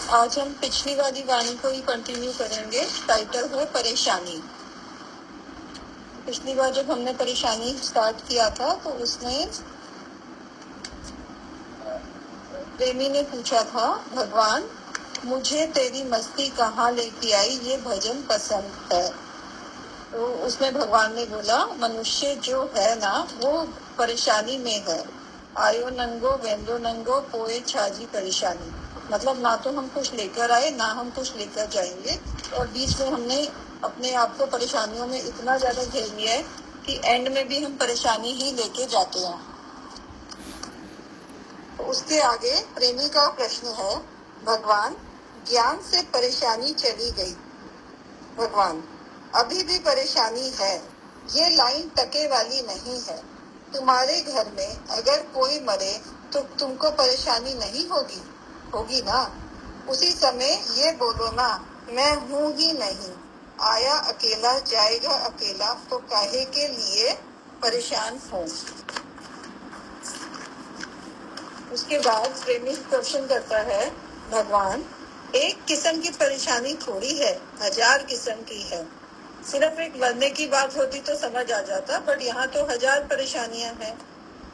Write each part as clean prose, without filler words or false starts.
आज हम पिछली वाली वाणी को ही कंटिन्यू करेंगे। टाइटल है परेशानी। पिछली बार जब हमने परेशानी स्टार्ट किया था तो उसमें प्रेमी ने पूछा था, भगवान मुझे तेरी मस्ती कहाँ लेके आई, ये भजन पसंद है। तो उसमें भगवान ने बोला, मनुष्य जो है ना वो परेशानी में है। आयो नंगो वेंदो नंगो पोए छाजी परेशानी। मतलब ना तो हम कुछ लेकर आए ना हम कुछ लेकर जाएंगे, और बीच में हमने अपने आप को परेशानियों में इतना ज्यादा घेर लिया है कि एंड में भी हम परेशानी ही लेके जाते हैं। तो उसके आगे प्रेमी का प्रश्न है, भगवान ज्ञान से परेशानी चली गई, भगवान अभी भी परेशानी है, ये लाइन टके वाली नहीं है। तुम्हारे घर में अगर कोई मरे तो तुमको परेशानी नहीं होगी? होगी ना। उसी समय ये बोलो ना, मैं हूँ ही नहीं, आया अकेला जाएगा अकेला, तो काहे के लिए परेशान हो। उसके बाद प्रेमी क्वेश्चन करता है, भगवान एक किस्म की परेशानी थोड़ी है, 1000 किस्म की है। सिर्फ एक मरने की बात होती तो समझ आ जाता, बट यहाँ तो 1000 परेशानियां हैं।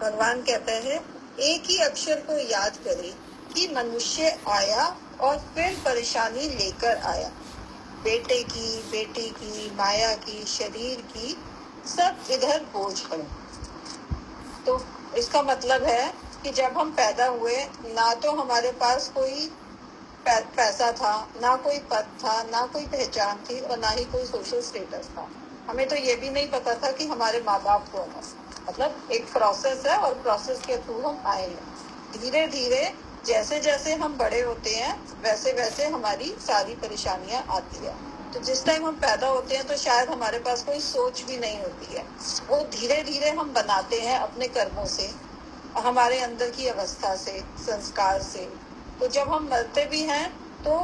भगवान कहते हैं, एक ही अक्षर को याद करे कि मनुष्य आया और फिर परेशानी लेकर आया। बेटे की, बेटी की, माया की, शरीर की, सब इधर बोझ है। तो इसका मतलब है कि जब हम पैदा हुए ना तो हमारे पास कोई पैसा था, ना कोई पद था, ना कोई पहचान थी, और ना ही कोई सोशल स्टेटस था। हमें तो ये भी नहीं पता था कि हमारे माँ बाप कौन है। मतलब एक प्रोसेस है और प्रोसेस के थ्रू हम आए हैं। धीरे धीरे जैसे जैसे हम बड़े होते हैं वैसे वैसे हमारी सारी परेशानियां आती है। तो जिस टाइम हम पैदा होते हैं तो शायद हमारे पास कोई सोच भी नहीं होती है। वो धीरे धीरे हम बनाते हैं अपने कर्मों से, हमारे अंदर की अवस्था से, संस्कार से। तो जब हम मरते भी हैं तो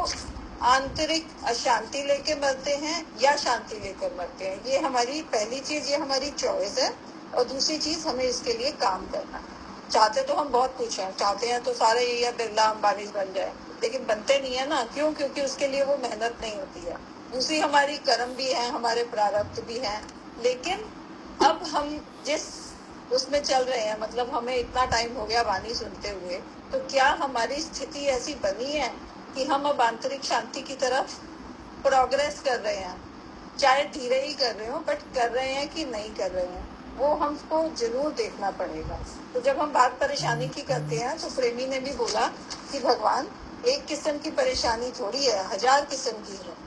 आंतरिक अशांति लेके मरते हैं या शांति लेकर मरते हैं, ये हमारी पहली चीज, ये हमारी चॉइस है। और दूसरी चीज, हमें इसके लिए काम करना है। चाहते तो हम बहुत कुछ है, चाहते हैं तो सारे ये बिरला अंबानी बन जाए, लेकिन बनते नहीं है ना। क्यों? क्योंकि उसके लिए वो मेहनत नहीं होती है। दूसरी हमारी कर्म भी है, हमारे प्रारब्ध भी हैं। लेकिन अब हम जिस उसमें चल रहे हैं, मतलब हमें इतना टाइम हो गया वाणी सुनते हुए, तो क्या हमारी स्थिति ऐसी बनी है कि हम अब आंतरिक शांति की तरफ प्रोग्रेस कर रहे हैं? चाहे धीरे ही कर रहे हो, बट कर रहे हैं कि नहीं कर रहे हैं, वो हमको जरूर देखना पड़ेगा। तो जब हम बात परेशानी की करते हैं तो प्रेमी ने भी बोला कि भगवान एक किस्म की परेशानी थोड़ी है, 1000 किस्म की है।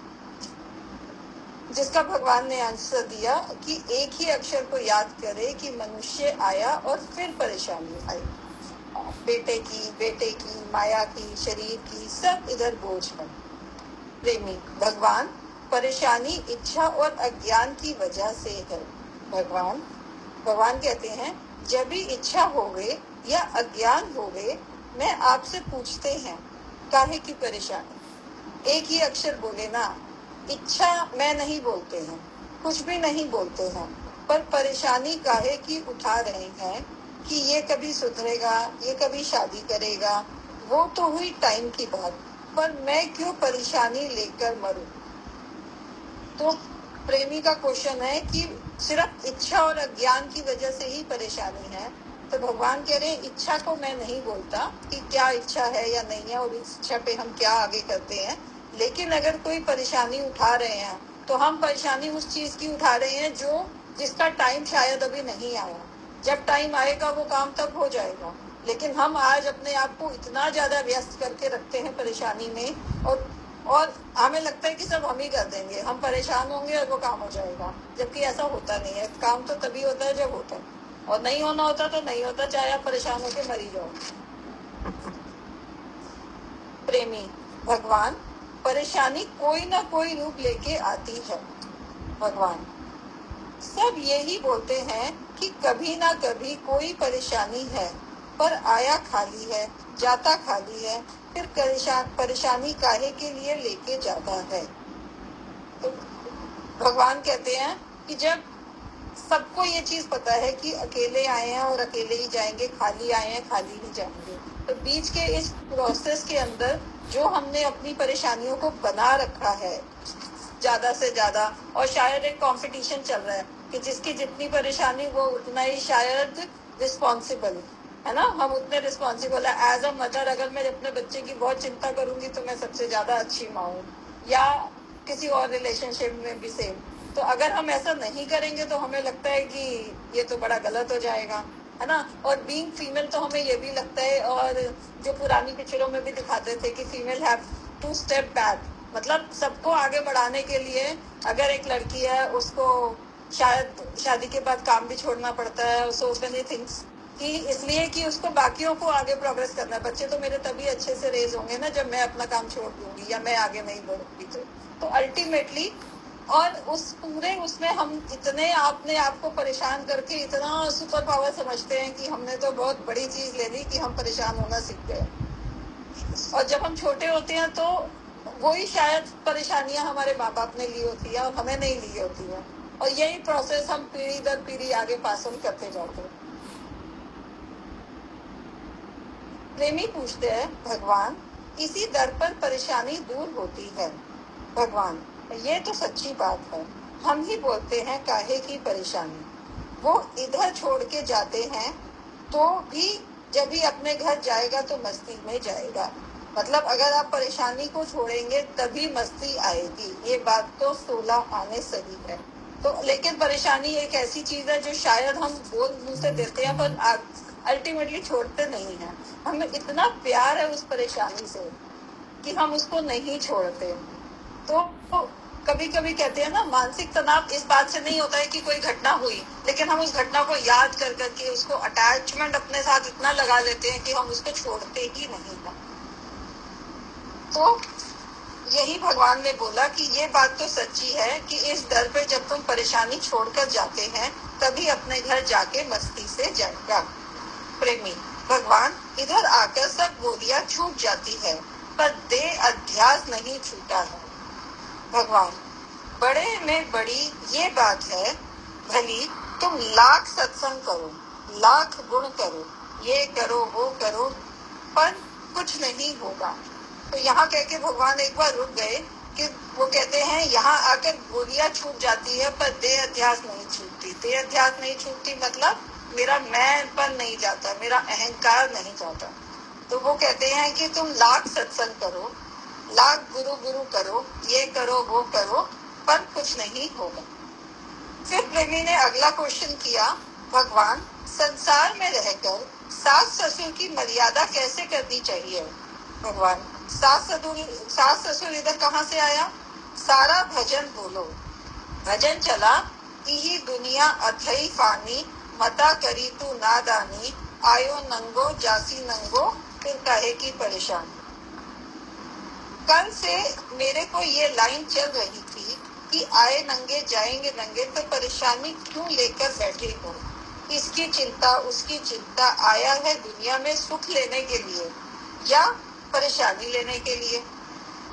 जिसका भगवान ने आंसर दिया कि एक ही अक्षर को याद करे कि मनुष्य आया और फिर परेशानी आई। बेटे की, बेटे की, माया की, शरीर की, सब इधर बोझ है। प्रेमी, भगवान परेशानी इच्छा और अज्ञान की वजह से है। भगवान कहते हैं, जब भी इच्छा हो गए या अज्ञान हो गए, मैं आपसे पूछते हैं काहे की परेशानी। एक ही अक्षर बोले ना, इच्छा मैं नहीं बोलते हैं, कुछ भी नहीं बोलते हैं, पर परेशानी काहे की उठा रहे हैं कि ये कभी सुधरेगा, ये कभी शादी करेगा। वो तो हुई टाइम की बात, पर मैं क्यों परेशानी लेकर मरूं। तो प्रेमी का क्वेश्चन है कि सिर्फ इच्छा और अज्ञान की वजह से ही परेशानी है। तो भगवान कह रहे हैं, इच्छा को मैं नहीं बोलता कि क्या इच्छा है या नहीं है और इस इच्छा पे हम क्या आगे करते हैं। लेकिन अगर कोई परेशानी उठा रहे हैं तो हम परेशानी उस चीज की उठा रहे हैं जिसका टाइम शायद अभी नहीं आया। जब टाइम आएगा वो काम तब हो जाएगा। लेकिन हम आज अपने आप को इतना ज्यादा व्यस्त करके रखते हैं परेशानी में, और हमें लगता है कि सब हम ही कर देंगे, हम परेशान होंगे और वो काम हो जाएगा। जबकि ऐसा होता नहीं है। काम तो तभी होता है जब होता है, और नहीं होना होता तो नहीं होता, चाहे आप परेशान होकर मरी जाओ। प्रेमी, भगवान परेशानी कोई ना कोई रूप लेके आती है। भगवान सब यही बोलते हैं कि कभी ना कभी कोई परेशानी है, पर आया खाली है, जाता खाली है, फिर परेशानी काहे के लिए लेके जाता है। तो भगवान कहते हैं कि जब सबको ये चीज पता है कि अकेले आए हैं और अकेले ही जाएंगे, खाली आए हैं खाली ही जाएंगे। तो बीच के इस प्रोसेस के अंदर जो हमने अपनी परेशानियों को बना रखा है ज्यादा से ज्यादा, और शायद एक कंपटीशन चल रहा है कि जिसकी जितनी परेशानी वो उतना ही शायद रिस्पॉन्सिबल है ना, हम उतने रिस्पॉन्सिबल है। एज अ मदर अगर मैं अपने बच्चे की बहुत चिंता करूंगी तो मैं सबसे ज्यादा अच्छी माँ हूँ, या किसी और रिलेशनशिप में भी सेम। तो अगर हम ऐसा नहीं करेंगे तो हमें लगता है कि ये तो बड़ा गलत हो जाएगा, है ना। और बीइंग फीमेल तो हमें ये भी लगता है, और जो पुरानी पिक्चरों में भी दिखाते थे कि female have to step back, मतलब सबको आगे बढ़ाने के लिए अगर एक लड़की है उसको शायद शादी के बाद काम भी छोड़ना पड़ता है, सो मेनी थिंग्स, कि इसलिए कि उसको बाकियों को आगे प्रोग्रेस करना है। बच्चे तो मेरे तभी अच्छे से रेज होंगे ना जब मैं अपना काम छोड़ दूंगी या मैं आगे नहीं बढ़ूंगी। तो अल्टीमेटली, और उस पूरे उसमें हम इतने अपने आप को परेशान करके इतना सुपर पावर समझते हैं कि हमने तो बहुत बड़ी चीज ले ली कि हम परेशान होना सीख गए। और जब हम छोटे होते हैं तो वही शायद परेशानियां हमारे माँ बाप ने ली होती है और हमें नहीं ली होती है, और यही प्रोसेस हम पीढ़ी दर पीढ़ी आगे पास ऑन करते जाते हैं। प्रेमी पूछते हैं, भगवान इसी दर पर परेशानी दूर होती है। भगवान, ये तो सच्ची बात है, हम ही बोलते हैं काहे की परेशानी। वो इधर छोड़ के जाते हैं तो भी जब भी अपने घर जाएगा तो मस्ती में जाएगा। मतलब अगर आप परेशानी को छोड़ेंगे तभी मस्ती आएगी, ये बात तो 16 आने सही है। तो लेकिन परेशानी एक ऐसी चीज है जो शायद हम बोल मुंह से देते हैं पर अल्टीमेटली छोड़ते नहीं हैं। हमें इतना प्यार है उस परेशानी से कि हम उसको नहीं छोड़ते। तो कभी कभी कहते हैं ना, मानसिक तनाव इस बात से नहीं होता है कि कोई घटना हुई, लेकिन हम उस घटना को याद कर करके उसको अटैचमेंट अपने साथ इतना लगा लेते हैं कि हम उसको छोड़ते ही नहीं हैं। तो यही भगवान ने बोला कि ये बात तो सच्ची है कि इस दर पे जब तुम परेशानी छोड़कर जाते हैं तभी अपने घर जाके मस्ती से जाएगा। प्रेमी, भगवान इधर आकर सब गोलियां छूट जाती है पर देह अध्यास नहीं छूटा है। भगवान, बड़े में बड़ी ये बात है, भली तुम लाख सत्संग करो, लाख गुण करो, ये करो वो करो, पर कुछ नहीं होगा। तो यहाँ कह के भगवान एक बार रुक गए कि वो कहते हैं यहाँ आकर गोलियां छूट जाती है पर देह अध्यास नहीं छूटती। देह अध्यास नहीं छूटती मतलब मेरा मैं पर नहीं जाता, मेरा अहंकार नहीं जाता। तो वो कहते हैं कि तुम लाख सत्संग करो, लाख गुरु गुरु करो, ये करो वो करो, पर कुछ नहीं होगा। फिर प्रेमी ने अगला क्वेश्चन किया, भगवान संसार में रहकर सास ससुर की मर्यादा कैसे करनी चाहिए। भगवान, सास ससुर इधर कहाँ से आया। सारा भजन बोलो, भजन चला ही दुनिया अथई फानी, मता करी तू नादानी, आयो नंगो जासी नंगो, फिर कहे की परेशानी। कल से मेरे को ये लाइन चल रही थी कि आए नंगे जाएंगे नंगे, तो परेशानी क्यों लेकर बैठे हो। इसकी चिंता उसकी चिंता, आया है दुनिया में सुख लेने के लिए या परेशानी लेने के लिए।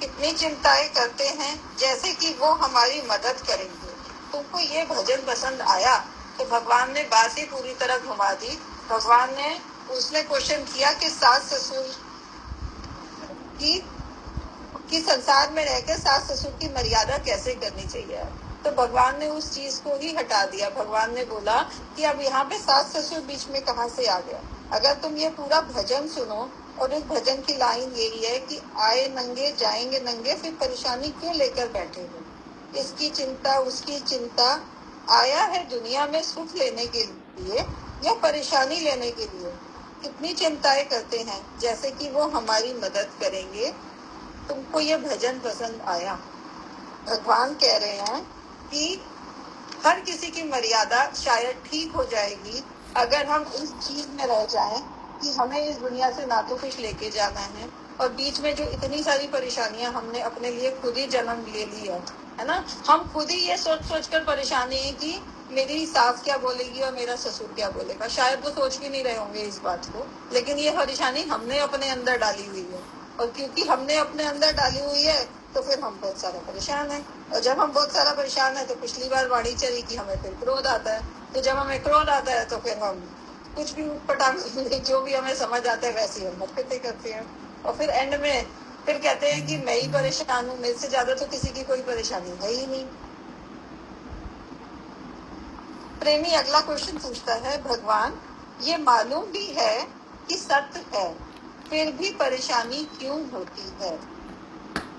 कितनी चिंताएं करते हैं जैसे कि वो हमारी मदद करेंगे। तुमको ये भजन पसंद आया तो भगवान ने बात ही पूरी तरह घुमा दी। भगवान ने उसने क्वेश्चन किया कि सास ससुर की संसार में रहकर सास ससुर की मर्यादा कैसे करनी चाहिए। तो भगवान ने उस चीज को ही हटा दिया। भगवान ने बोला कि अब यहाँ पे सास ससुर बीच में कहाँ से आ गया। अगर तुम ये पूरा भजन सुनो, और इस भजन की लाइन यही है कि आए नंगे जाएंगे नंगे, फिर परेशानी क्यों लेकर बैठे हो। इसकी चिंता उसकी चिंता, आया है दुनिया में सुख लेने के लिए या परेशानी लेने के लिए। कितनी चिंताएं करते हैं जैसे कि वो हमारी मदद करेंगे। तुमको ये भजन पसंद आया। भगवान कह रहे हैं कि हर किसी की मर्यादा शायद ठीक हो जाएगी अगर हम इस चीज में रह जाएं कि हमें इस दुनिया से ना तो कुछ लेके जाना है, और बीच में जो इतनी सारी परेशानियां हमने अपने लिए खुद ही जन्म ले ली है ना। हम खुद ही ये सोच कर परेशानी है कि मेरी सास क्या बोलेगी और मेरा ससुर क्या बोलेगा। शायद वो सोच भी नहीं रहे होंगे इस बात को, लेकिन ये परेशानी हमने अपने अंदर डाली हुई है, और क्योंकि हमने अपने अंदर डाली हुई है तो फिर हम बहुत सारा परेशान है। और जब हम बहुत सारा परेशान है तो पिछली बार वाणी चली कि हमें फिर क्रोध आता है तो जब हमें क्रोध आता है तो फिर हम कुछ भी उटपटांग जो भी हमें समझ आता है वैसी हम हरकतें करते हैं, और फिर एंड में फिर कहते हैं कि मैं ही परेशान हूँ, मेरे से ज्यादा तो किसी की कोई परेशानी है ही नहीं। प्रेमी अगला क्वेश्चन पूछता है, भगवान ये मालूम भी है कि सत्य है, फिर भी परेशानी क्यों होती है?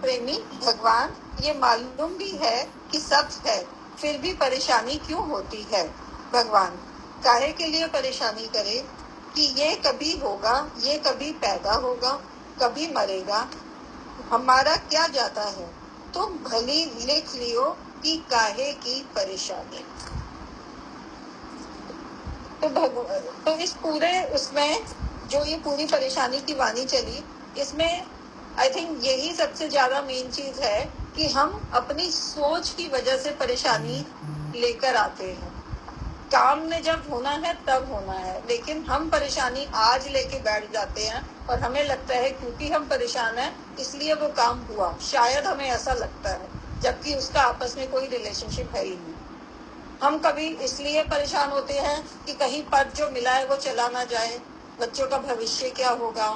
प्रेमी, भगवान ये मालूम भी है कि सत्य है, फिर भी परेशानी क्यों होती है? भगवान, काहे के लिए परेशानी करे कि ये कभी होगा, ये कभी पैदा होगा, कभी मरेगा, हमारा क्या जाता है? तुम भली लिख लियो कि काहे की परेशानी। तो इस पूरे उसमें जो ये पूरी परेशानी की वाणी चली, इसमें आई थिंक यही सबसे ज्यादा मेन चीज है कि हम अपनी सोच की वजह से परेशानी लेकर आते हैं। काम में जब होना है तब होना है, लेकिन हम परेशानी आज लेके बैठ जाते हैं और हमें लगता है क्योंकि हम परेशान हैं इसलिए वो काम हुआ, शायद हमें ऐसा लगता है, जबकि उसका आपस में कोई रिलेशनशिप है ही नहीं। हम कभी इसलिए परेशान होते हैं कि कहीं पद जो मिला है वो चला ना जाए, बच्चों का भविष्य क्या होगा,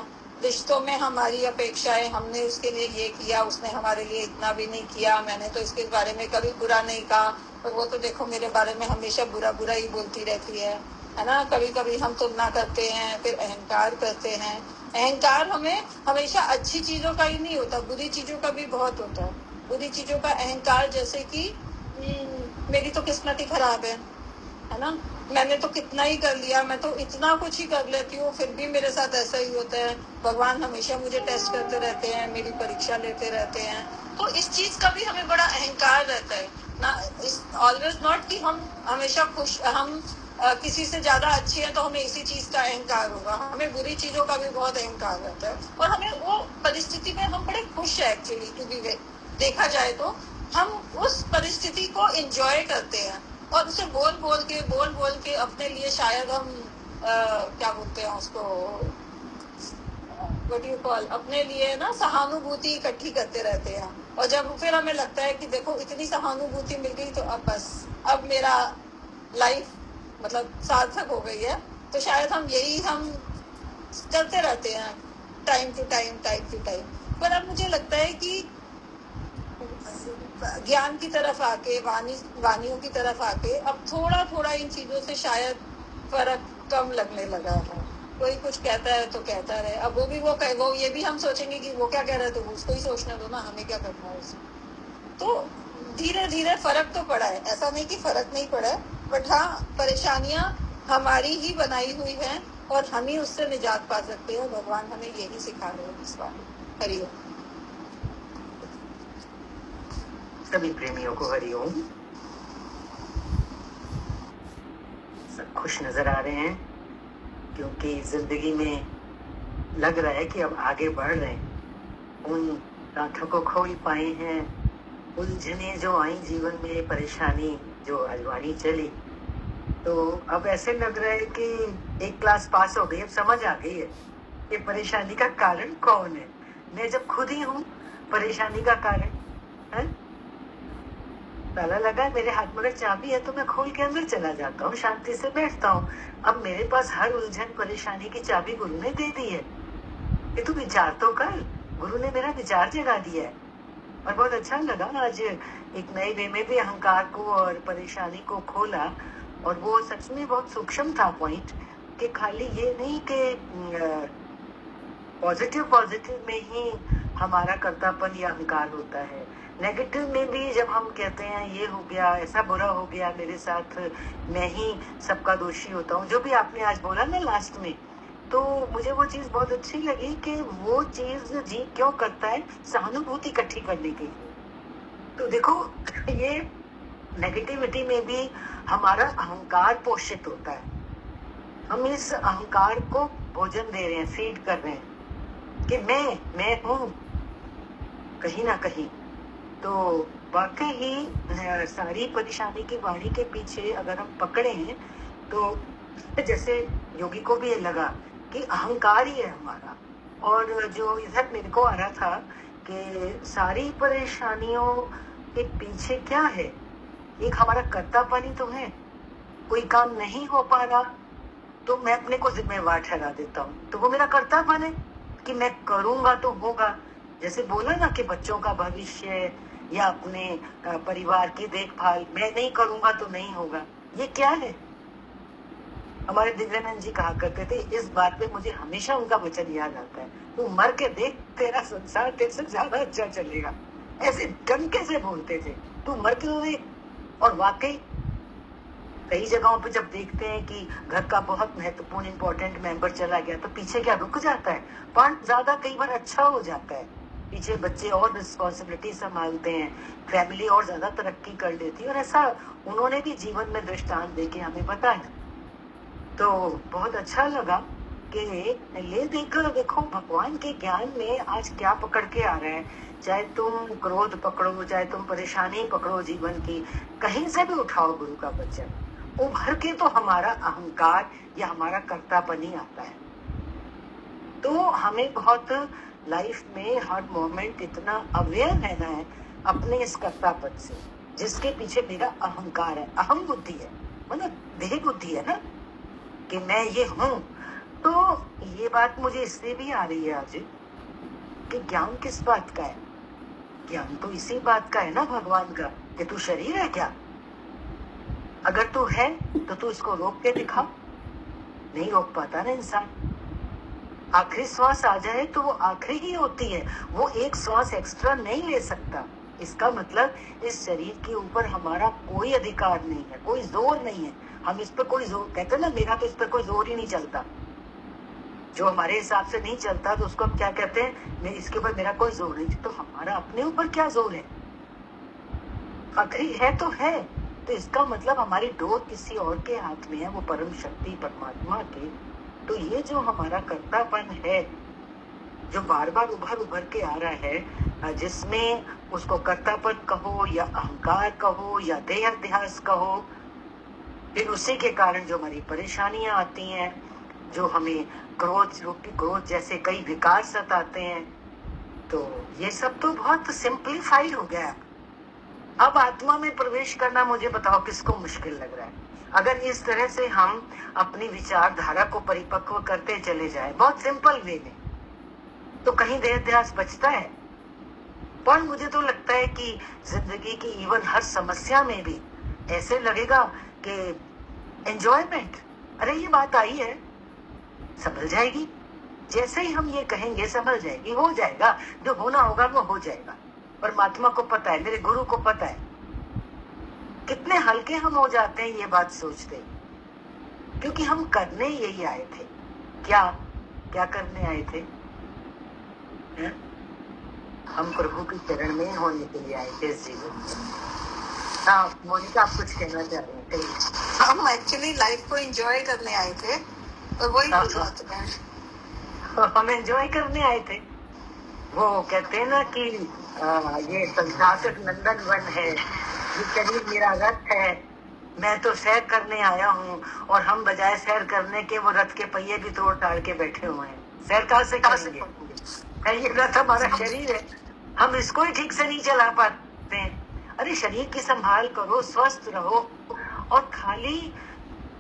रिश्तों में हमारी अपेक्षाएं, हमने उसके लिए ये किया, उसने हमारे लिए इतना भी नहीं किया, मैंने तो इसके बारे में कभी बुरा नहीं कहा, और वो तो देखो मेरे बारे में हमेशा बुरा बुरा ही बोलती रहती है ना। कभी कभी हम तुलना करते हैं, फिर अहंकार करते हैं। अहंकार हमें हमेशा अच्छी चीजों का ही नहीं होता, बुरी चीजों का भी बहुत होता है। बुरी चीजों का अहंकार जैसे कि मेरी तो किस्मत ही खराब है ना, मैंने तो कितना ही कर लिया, मैं तो इतना कुछ ही कर लेती हूँ, फिर भी मेरे साथ ऐसा ही होता है, भगवान हमेशा मुझे टेस्ट करते रहते हैं, मेरी परीक्षा लेते रहते हैं। तो इस चीज का भी हमें बड़ा अहंकार रहता है ना। इस ऑलवेज नॉट कि हम हमेशा खुश, हम किसी से ज्यादा अच्छे हैं तो हमें इसी चीज का अहंकार होगा, हमें बुरी चीजों का भी बहुत अहंकार रहता है, और हमें वो परिस्थिति में हम बड़े खुश है एक्चुअली, क्योंकि देखा जाए तो हम उस परिस्थिति को एंजॉय करते हैं, और उसे बोल बोल के अपने लिए शायद हम क्या बोलते हैं उसको, व्हाट यू कॉल, अपने लिए ना सहानुभूति इकट्ठी करते रहते हैं, और जब फिर हमें लगता है कि देखो इतनी सहानुभूति मिल गई तो अब बस, अब मेरा लाइफ मतलब सार्थक हो गई है, तो शायद हम यही हम करते रहते हैं टाइम टू टाइम। पर अब मुझे लगता है कि ज्ञान की तरफ आके, वानियों की तरफ आके अब थोड़ा थोड़ा इन चीजों से शायद फर्क कम लगने लगा है। कोई कुछ कहता है तो कहता रहे, अब वो ये भी हम सोचेंगे कि वो क्या कह रहा है तो उसको ही सोचने दो ना, हमें क्या करना है उसमें। तो धीरे धीरे फर्क तो पड़ा है, ऐसा नहीं कि फर्क नहीं पड़ा है, बट हाँ परेशानियां हमारी ही बनाई हुई हैं और हम ही उससे निजात पा सकते हैं। भगवान हमें यही सिखा रहे हैं इस बार। हरिओम। सभी प्रेमियों को हरिओम। सब खुश नजर आ रहे हैं क्योंकि जिंदगी में लग रहा है कि अब आगे बढ़ रहे हैं, उन गांठों को खोल पाए हैं, उलझने जो आई जीवन में, परेशानी जो अजवानी चली, तो अब ऐसे लग रहा है कि एक क्लास पास हो गई, अब समझ आ गई है कि परेशानी का कारण कौन है। मैं जब खुद ही हूँ परेशानी का कारण है। ताला लगा मेरे हाथ में, अगर चाबी है तो मैं खोल के अंदर चला जाता हूँ, शांति से बैठता हूँ। अब मेरे पास हर उलझन परेशानी की चाबी गुरु ने दे दी है, ये तू विचार तो कर। गुरु ने मेरा विचार जगा दिया है, और बहुत अच्छा लगा आज एक नए वे में भी अहंकार को और परेशानी को खोला, और वो सच में बहुत सूक्ष्म था पॉइंट, कि खाली ये नहीं कि पॉजिटिव में ही हमारा कर्तापन या अहंकार होता है, नेगेटिव में भी जब हम कहते हैं ये हो गया, ऐसा बुरा हो गया मेरे साथ, मैं ही सबका दोषी होता हूँ, जो भी आपने आज बोला ना लास्ट में, तो मुझे वो चीज बहुत अच्छी लगी कि वो चीज जी क्यों करता है, सहानुभूति इकट्ठी करने के लिए। तो देखो ये नेगेटिविटी में भी हमारा अहंकार पोषित होता है, हम इस अहंकार को भोजन दे रहे हैं, फीड कर रहे हैं कि मैं हूँ कहीं ना कहीं। तो वाकई ही सारी परेशानी की वाणी के पीछे अगर हम पकड़े हैं तो जैसे योगी को भी ये लगा कि अहंकार ही है हमारा, और जो इधर मेरे को आ रहा था कि सारी परेशानियों के पीछे क्या है, एक हमारा कर्तापन ही तो है कोई काम नहीं हो पा रहा तो मैं अपने को जिम्मेवार ठहरा देता हूँ, तो वो मेरा कर्तव्य है कि मैं करूंगा तो होगा। जैसे बोला ना कि बच्चों का भविष्य या अपने परिवार की देखभाल मैं नहीं करूंगा तो नहीं होगा, ये क्या है? हमारे दिव्यानंद जी कहा करते थे, इस बात पे मुझे हमेशा उनका वचन याद आता है, तू मर के देख, तेरा संसार तेरे से ज्यादा अच्छा चलेगा। ऐसे डंके से बोलते थे, तू मर के देख। और वाकई कई जगहों पे जब देखते हैं कि घर का बहुत महत्वपूर्ण इंपॉर्टेंट मेंबर चला गया तो पीछे क्या रुक जाता है, पर ज्यादा कई बार अच्छा हो जाता है। पीछे बच्चे और रिस्पॉन्सिबिलिटी संभालते हैं, फैमिली और ज्यादा तरक्की कर लेती है, और ऐसा उन्होंने भी जीवन में दृष्टांत देके हमें बताया। तो बहुत अच्छा लगा कि ले देकर देखो भगवान के ज्ञान में आज क्या पकड़ के आ रहा है। चाहे तुम क्रोध पकड़ो, चाहे तुम परेशानी पकड़ो जीवन की, कहीं से भी उठाओ गुरु का वचन, उभर के तो हमारा अहंकार या हमारा कर्तापन ही आता है। तो हमें बहुत लाइफ में हर मोमेंट इतना अवेयर रहना है अपने इस कर्तापन से, जिसके पीछे मेरा अहंकार है, अहम बुद्धि है, मतलब देह बुद्धि है ना कि मैं ये हूं। तो ये बात मुझे इससे भी आ रही है आज कि ज्ञान किस बात का है? ज्ञान तो इसी बात का है ना भगवान का, कि तू शरीर है क्या? अगर तू है तो तू इसको रोक के दिखा। नहीं रोक पाता ना इंसान। आखिरी श्वास आ जाए तो वो आखिरी ही होती है, वो एक श्वास एक्स्ट्रा नहीं ले सकता। इसका मतलब इस शरीर के ऊपर हमारा कोई अधिकार नहीं है, कोई जोर नहीं है। हम इस पर कोई जोर, कहते हैं ना मेरा तो इस पर कोई जोर ही नहीं चलता। जो हमारे हिसाब से नहीं चलता तो उसको हम क्या कहते हैं, मैं इसके ऊपर मेरा कोई जोर नहीं। तो हमारा अपने ऊपर क्या जोर है? आखिरी है तो है, तो इसका मतलब हमारी डोर किसी और के हाथ में है, वो परम शक्ति परमात्मा के। तो ये जो हमारा कर्तापन है, जो बार बार उभर के आ रहा है, जिसमें उसको कर्तापन कहो या अहंकार कहो या देहाध्यास कहो, फिर उसी के कारण जो हमारी परेशानियां आती हैं, जो हमें क्रोध जैसे कई विकार सताते हैं, तो ये सब तो बहुत सिंप्लीफाइड हो गया। अब आत्मा में प्रवेश करना मुझे बताओ किसको मुश्किल लग रहा है? अगर इस तरह से हम अपनी विचारधारा को परिपक्व करते चले जाए बहुत सिंपल वे में, तो कहीं देहाध्यास बचता है। पर मुझे तो लगता है कि जिंदगी की इवन हर समस्या में भी ऐसे लगेगा कि एंजॉयमेंट, अरे ये बात आई है, संभल जाएगी। जैसे ही हम ये कहेंगे संभल जाएगी, हो जाएगा, जो होना होगा वो हो जाएगा। परमात्मा को पता है, मेरे गुरु को पता है। कितने हल्के हम हो जाते हैं ये बात सोचते, क्योंकि हम करने यही आए थे। क्या करने आए थे? हम प्रभु के चरण में होने के लिए आए थे इस जीवन में। हाँ मोनिका, आप कुछ कहना चाह रहे हैं? कहीं हम एक्चुअली लाइफ को एंजॉय करने आए थे, और वही हम एंजॉय करने आए थे। वो कहते हैं ना कि ये संसार नंदन वन है, ये शरीर मेरा रथ है, मैं तो सैर करने आया हूँ, और हम बजाय सैर करने के वो रथ के पहिए भी तोड़ ताड़ के बैठे हुए हैं। सैर कहाँ से करेंगे? ये रथ हमारा शरीर है, हम इसको ही ठीक से नहीं चला पाते हैं। अरे शरीर की संभाल करो, स्वस्थ रहो, और खाली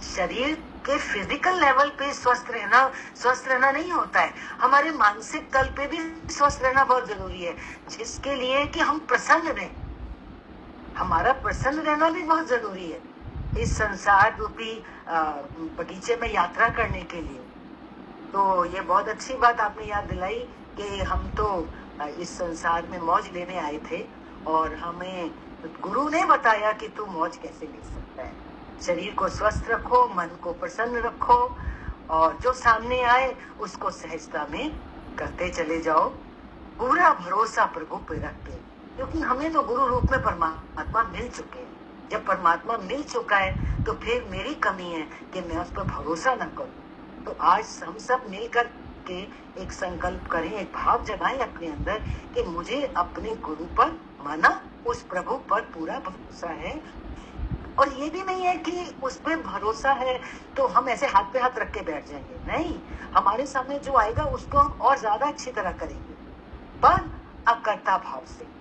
शरीर के फिजिकल लेवल पे स्वस्थ रहना नहीं होता है, हमारे मानसिक तल पे भी स्वस्थ रहना बहुत जरूरी है, जिसके लिए कि हम प्रसन्न रहें। हमारा प्रसन्न रहना भी बहुत जरूरी है इस संसार रूपी बगीचे में यात्रा करने के लिए। तो ये बहुत अच्छी बात आपने याद दिलाई कि हम तो इस संसार में मौज लेने आए थे, और हमें गुरु ने बताया कि तू मौज कैसे ले सकता है। शरीर को स्वस्थ रखो, मन को प्रसन्न रखो, और जो सामने आए उसको सहजता में करते चले जाओ, पूरा भरोसा प्रभु पे रख के, क्योंकि हमें तो गुरु रूप में परमात्मा मिल चुके हैं। जब परमात्मा मिल चुका है तो फिर मेरी कमी है कि मैं उस पर भरोसा न करूं। तो आज हम सब मिलकर के एक संकल्प करें, एक भाव जगाएं अपने अंदर कि मुझे अपने गुरु पर, माना उस प्रभु पर पूरा भरोसा है। और ये भी नहीं है कि उस पर भरोसा है तो हम ऐसे हाथ पे हाथ रख के बैठ जाएंगे, नहीं, हमारे सामने जो आएगा उसको हम और ज्यादा अच्छी तरह करेंगे, पर अकर्ता भाव से।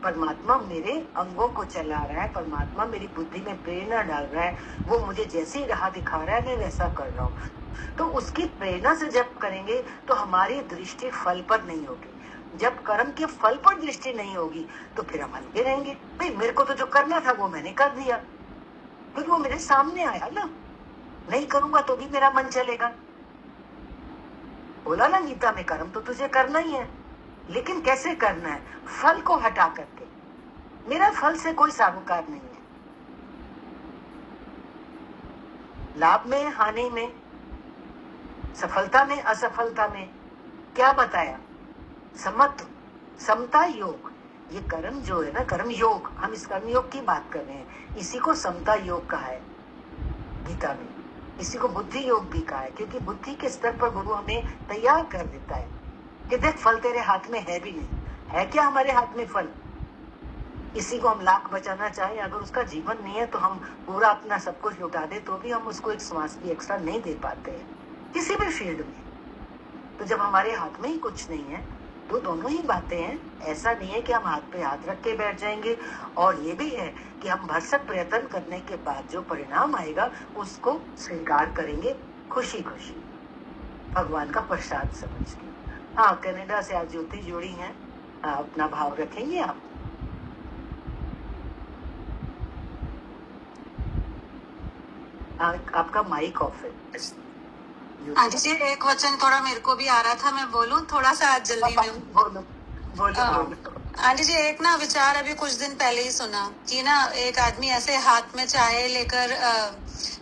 परमात्मा मेरे अंगों को चला रहा है, परमात्मा मेरी बुद्धि में प्रेरणा डाल रहा है, वो मुझे जैसी राह दिखा रहा है मैं वैसा कर रहा हूँ। तो उसकी प्रेरणा से जब करेंगे तो हमारी दृष्टि फल पर नहीं होगी। जब कर्म के फल पर दृष्टि नहीं होगी तो फिर हम हल्के रहेंगे। भाई मेरे को तो जो करना था वो मैंने कर दिया, क्योंकि वो मेरे सामने आया ना। नहीं करूंगा तो भी मेरा मन चलेगा। बोला ना गीता में, कर्म तो तुझे करना ही है, लेकिन कैसे करना है? फल को हटा करके। मेरा फल से कोई सारोकार नहीं है। लाभ में, हानि में, सफलता में, असफलता में क्या बताया? समत्व, समता योग। ये कर्म जो है ना, कर्म योग, हम इस कर्म योग की बात कर रहे हैं, इसी को समता योग कहा है गीता में। इसी को बुद्धि योग भी कहा है, क्योंकि बुद्धि के स्तर पर गुरु हमें तैयार कर देता है कि देख फल तेरे हाथ में है भी नहीं। है क्या हमारे हाथ में फल? इसी को हम लाख बचाना चाहे, अगर उसका जीवन नहीं है तो हम पूरा अपना सब कुछ लुटा दे तो भी हम उसको एक श्वास भी एक्स्ट्रा नहीं दे पाते हैं किसी भी फील्ड में। तो जब हमारे हाथ में ही कुछ नहीं है तो दोनों ही बातें हैं। ऐसा नहीं है कि हम हाथ पे हाथ रख के बैठ जाएंगे, और ये भी है कि हम भरसक प्रयत्न करने के बाद जो परिणाम आएगा उसको स्वीकार करेंगे खुशी खुशी, भगवान का प्रसाद समझ के। हाँ, कनाडा से आज ज्योति जुड़ी हैं। अपना भाव रखेंगे आप? आपका माइक ऑफ है। आंटी जी एक वचन थोड़ा मेरे को भी आ रहा था, मैं बोलूं थोड़ा सा? आज जल्दी में बोलो बोलो। आंटी जी एक ना विचार अभी कुछ दिन पहले ही सुना कि ना एक आदमी ऐसे हाथ में चाय लेकर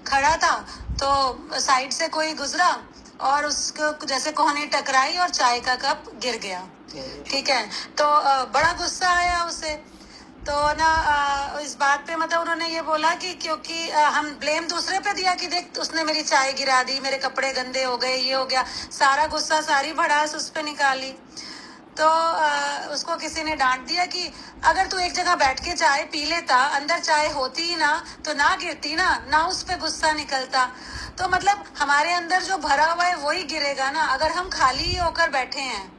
खड़ा था, तो साइड से कोई गुजरा और उसको जैसे कोहनी टकराई और चाय का कप गिर गया। ठीक है, तो बड़ा गुस्सा आया उसे। तो ना इस बात पे मतलब उन्होंने ये बोला कि क्योंकि हम ब्लेम दूसरे पे दिया कि देख उसने मेरी चाय गिरा दी, मेरे कपड़े गंदे हो गए, ये हो गया, सारा गुस्सा सारी भड़ास उस पे निकाली। तो उसको किसी ने डांट दिया कि अगर तू एक जगह बैठ के चाय पी लेता, अंदर चाय होती ही ना तो ना गिरती ना उस पे गुस्सा निकलता। तो मतलब हमारे अंदर जो भरा हुआ है वही गिरेगा ना। अगर हम खाली होकर बैठे हैं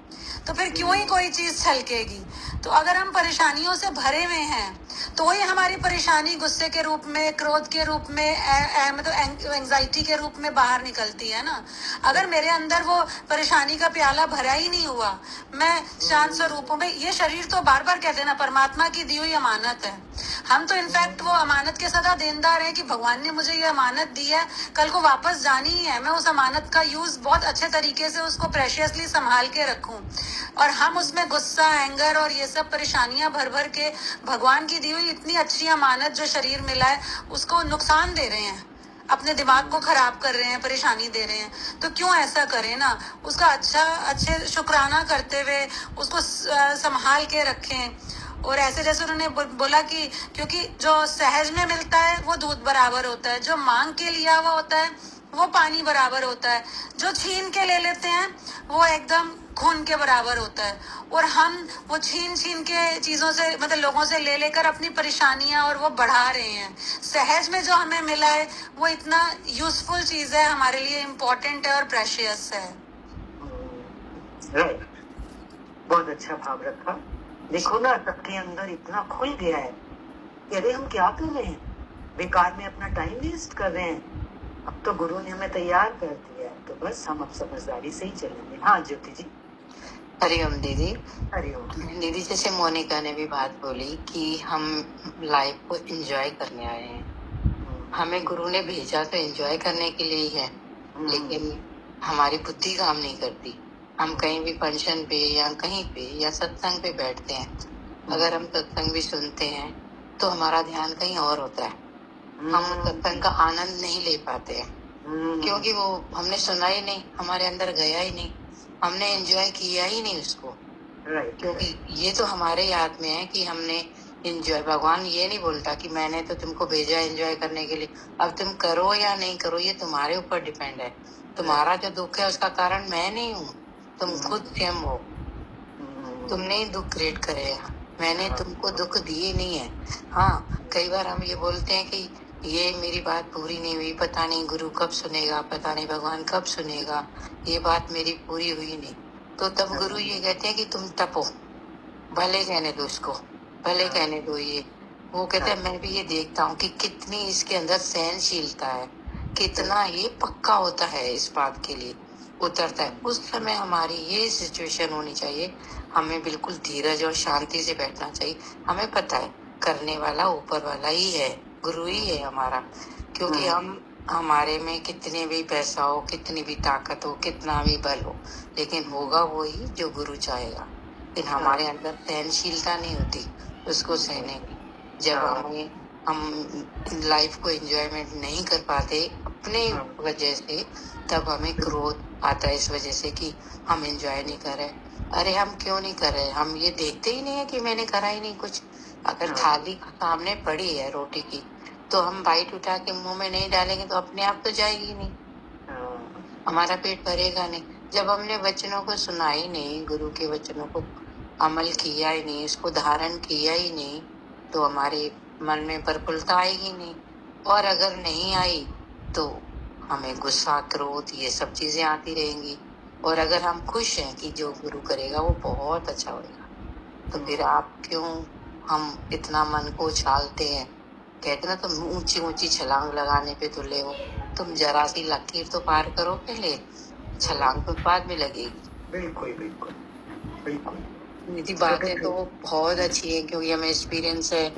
तो फिर क्यों ही कोई चीज छलकेगी। तो अगर हम परेशानियों से भरे हुए हैं तो वही हमारी परेशानी गुस्से के रूप में, क्रोध के रूप में, मतलब एंजाइटी के रूप में बाहर निकलती है ना। अगर मेरे अंदर वो परेशानी का प्याला भरा ही नहीं हुआ, मैं शांत स्वरूप हूं। भाई ये शरीर तो बार बार कहते हैं ना परमात्मा की दी हुई अमानत है। हम तो इनफैक्ट वो अमानत के सदा देनदार है कि भगवान ने मुझे ये अमानत दी है, कल को वापस जानी ही है। मैं उस अमानत का यूज बहुत अच्छे तरीके से उसको प्रेशियसली संभाल के रखूं। और हम उसमें गुस्सा, एंगर और ये सब परेशानियां भर भर के भगवान की दी हुई इतनी अच्छी अमानत जो शरीर मिला है उसको नुकसान दे रहे हैं, अपने दिमाग को खराब कर रहे हैं, परेशानी दे रहे हैं। तो क्यों ऐसा करें ना, उसका अच्छे शुक्राना करते हुए उसको संभाल के रखें। और ऐसे जैसे उन्होंने बोला कि क्योंकि जो सहज में मिलता है वो दूध बराबर होता है, जो मांग के लिया हुआ होता है वो पानी बराबर होता है, जो छीन के ले लेते हैं वो एकदम खून के बराबर होता है। और हम वो छीन के चीजों से, मतलब लोगों से ले लेकर अपनी परेशानियां और वो बढ़ा रहे हैं। सहज में जो हमें मिला है वो इतना यूजफुल चीज है, हमारे लिए इम्पोर्टेंट है और प्रेशियस है। बहुत अच्छा भाव रखा। देखो ना, सबके अंदर इतना खुल गया है कि अरे हम क्या कर रहे हैं, बेकार में अपना टाइम वेस्ट कर रहे हैं। अब तो गुरु ने हमें तैयार कर दिया है, तो बस हम अब समझदारी से ही चलेंगे। हाँ ज्योति जी। हरिओम दीदी। हरिओम दीदी, जैसे मोनिका ने भी बात बोली कि हम लाइफ को एंजॉय करने आए हैं, हमें गुरु ने भेजा तो एंजॉय करने के लिए ही है, लेकिन हमारी बुद्धि काम नहीं करती। हम कहीं भी फंक्शन पे या कहीं पे या सत्संग पे बैठते हैं, अगर हम सत्संग भी सुनते हैं तो हमारा ध्यान कहीं और होता है। हम सत्संग का आनंद नहीं ले पाते हैं, क्योंकि वो हमने सुना ही नहीं, हमारे अंदर गया ही नहीं, हमने एंजॉय किया ही नहीं उसको। क्योंकि ये तो हमारे हाथ में है कि हमने एंजॉय, भगवान ये नहीं बोलता कि मैंने तो तुमको भेजा एंजॉय करने के लिए, अब तुम करो या नहीं करो ये तुम्हारे ऊपर डिपेंड है। तुम्हारा जो दुख है उसका कारण मैं नहीं हूँ, तुम खुद स्वयं हो। तुमने ही दुख क्रिएट करे है, मैंने तुमको दुख दिए नहीं है। हाँ, कई बार हम ये बोलते हैं कि ये मेरी बात पूरी नहीं हुई, पता नहीं गुरु कब सुनेगा, पता नहीं भगवान कब सुनेगा, ये बात मेरी पूरी हुई नहीं। तो तब गुरु ये कहते हैं कि तुम तपो, भले कहने दो उसको, भले हाँ। कहने दो ये। वो कहते हैं हाँ। मैं भी ये देखता हूँ कि कितनी इसके अंदर सहनशीलता है, कितना ये पक्का होता है इस बात के लिए, उतरता है। उस समय हमारी ये सिचुएशन होनी चाहिए, हमें बिल्कुल धीरज और शांति से बैठना चाहिए। हमें पता है करने वाला ऊपर वाला ही है, गुरु ही है हमारा। क्योंकि हम हमारे में कितने भी पैसा हो, कितनी भी ताकत हो, कितना भी बल हो, लेकिन होगा वही जो गुरु चाहेगा। लेकिन हमारे अंदर सहनशीलता नहीं होती उसको सहने की। जब हम लाइफ को एंजॉयमेंट नहीं कर पाते अपने वजह से, तब हमें क्रोध आता है इस वजह से कि हम एंजॉय नहीं कर रहे। अरे हम क्यों नहीं कर रहे? हम ये देखते ही नहीं है कि मैंने करा ही नहीं कुछ। अगर थाली सामने पड़ी है रोटी की, तो हम बाइट उठा के मुंह में नहीं डालेंगे तो अपने आप तो जाएगी नहीं, हमारा पेट भरेगा नहीं। जब हमने वचनों को सुना ही नहीं, गुरु के वचनों को अमल किया ही नहीं, इसको धारण किया ही नहीं, तो हमारे मन में प्रफुल्लता आएगी नहीं। और अगर नहीं आई तो हमें गुस्सा, क्रोध, ये सब चीजें आती रहेंगी। और अगर हम खुश हैं कि जो गुरु करेगा वो बहुत अच्छा होगा, तो फिर आप क्यों हम इतना मन को उछालते हैं? कहते ना, तुम ऊंची ऊंची छलांग लगाने पे तुले हो, तुम जरा सी लकीर तो पार करो पहले, छलांग तो बाद में लगेगी। बिल्कुल बिल्कुल बिल्कुल। निधि बातें तो बहुत अच्छी है, क्योंकि हमें एक्सपीरियंस है।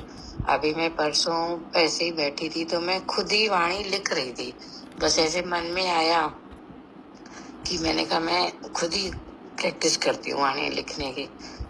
अभी मैं परसों ऐसे ही बैठी थी तो मैं खुद ही वाणी लिख रही थी। बस ऐसे मन में आया कि मैंने कहा मैं खुद ही प्रैक्टिस करती हूँ वाणी लिखने की।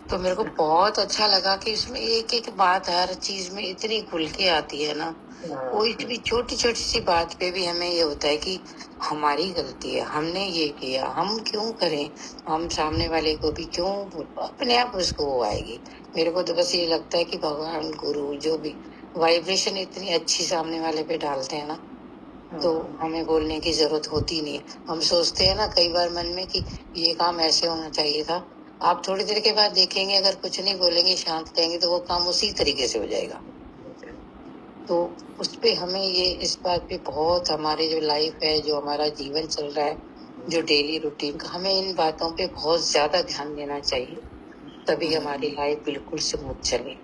तो मेरे को बहुत अच्छा लगा कि इसमें एक एक बात हर चीज में इतनी खुल के आती है ना। कोई भी छोटी छोटी सी बात पे भी हमें ये होता है कि हमारी गलती है, हमने ये किया, हम क्यों करें, हम सामने वाले को भी क्यों, अपने आप उसको वो आएगी। मेरे को तो बस ये लगता है कि भगवान, गुरु, जो भी वाइब्रेशन इतनी अच्छी सामने वाले पे डालते हैं ना, तो हमें बोलने की जरूरत होती नहीं है। हम सोचते हैं ना कई बार मन में कि ये काम ऐसे होना चाहिए था। आप थोड़ी देर के बाद देखेंगे, अगर कुछ नहीं बोलेंगे, शांत रहेंगे, तो वो काम उसी तरीके से हो जाएगा। तो उस पे हमें ये, इस बात पे बहुत, हमारे जो लाइफ है, जो हमारा जीवन चल रहा है, जो डेली रूटीन का, हमें इन बातों पे बहुत ज्यादा ध्यान देना चाहिए, तभी हमारी लाइफ बिल्कुल स्मूथ चले।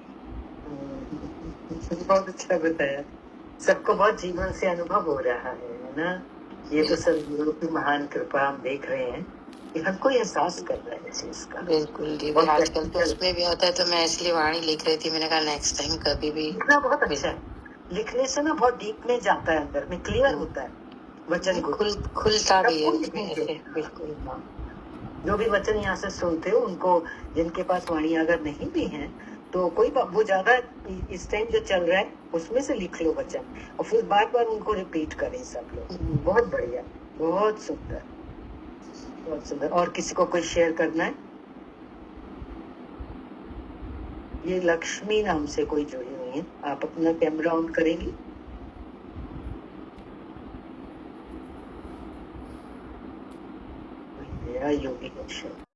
बहुत अच्छा बताया। सबको बहुत जीवन से अनुभव हो रहा है ना। ये तो सदगुरु की महान कृपा हम देख रहे हैं कि हर कोई एहसास कर रहा है इस चीज का। बिल्कुल जी। आजकल तो उसमें भी होता है, तो मैं इसलिए वाणी लिख रही थी। मैंने कहा नेक्स्ट टाइम कभी भी लिखना बहुत अच्छा है। लिखने से ना बहुत डीप में जाता है, अंदर में क्लियर होता है वचन को, खुलता भी है ऐसे। बिल्कुल। जो भी वचन यहाँ से सुनते हो, उनको, जिनके पास वाणी अगर नहीं भी है तो कोई वो ज्यादा इस टाइम जो चल रहा है उसमें से लिख लो वचन, और फिर बार बार उनको रिपीट करें सब लोग। बहुत बढ़िया, बहुत सुंदर, बहुत सुंदर। और किसी को कोई शेयर करना है? ये लक्ष्मी नाम से कोई जुड़ी हुई है, आप अपना कैमरा ऑन करेंगी? मेरा योगी दर्शन।